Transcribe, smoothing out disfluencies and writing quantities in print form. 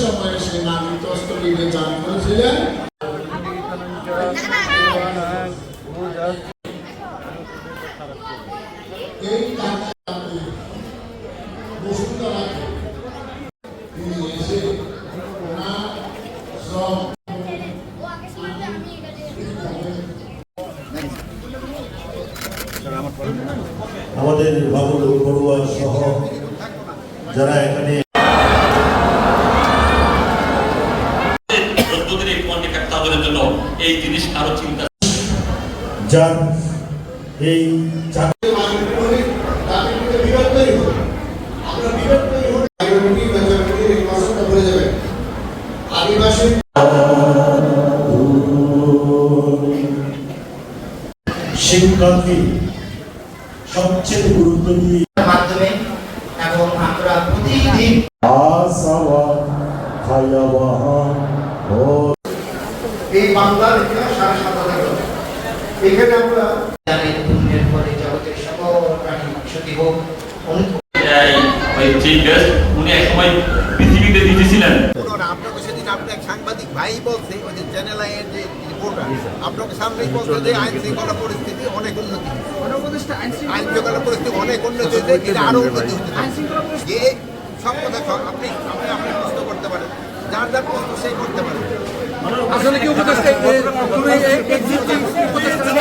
সময়ে সে নাবিত অস্ত্রবিদে দান করেছিলেন। এই কাজটি বসুন্ধরাকে তিনি এসে ওনার সব আমাদের বাবুল বড়ুয়া সহ যারা এখানে এই জিনিস আরো চিন্তা যার এই শিক্ষাকে সবচেয়ে গুরুত্ব দিয়ে মাধ্যমে এবং আমরা প্রতিদিন এই বাংলার ইতিহাস ৭৫০ এখানে আমরা জানেন পুণ্যের পরে জগতের সকল প্রাণী ক্ষতি হোক উনি এক সময় পৃথিবীতে দিতেছিলেন। আপনাকে সেদিন আপনার সাংবাদিক ভাই বলছে ওই যে চ্যানেল আইয়ের যে রিপোর্টার আপনাকে সামনেই বলছে যে আইন শৃঙ্খলা পরিস্থিতি অনেক উন্নতি, আইন শৃঙ্খলা পরিস্থিতি অনেক উন্নতি হয়েছে, এটা আরো উন্নতি হতে পারে। যে সব কথা আপনি আপনি প্রশ্ন করতে পারেন, যার যার প্রশ্ন সেই করতে পারেন। আসলে কি উপদেষ্টা এক্সিস্টিং উপদেষ্টা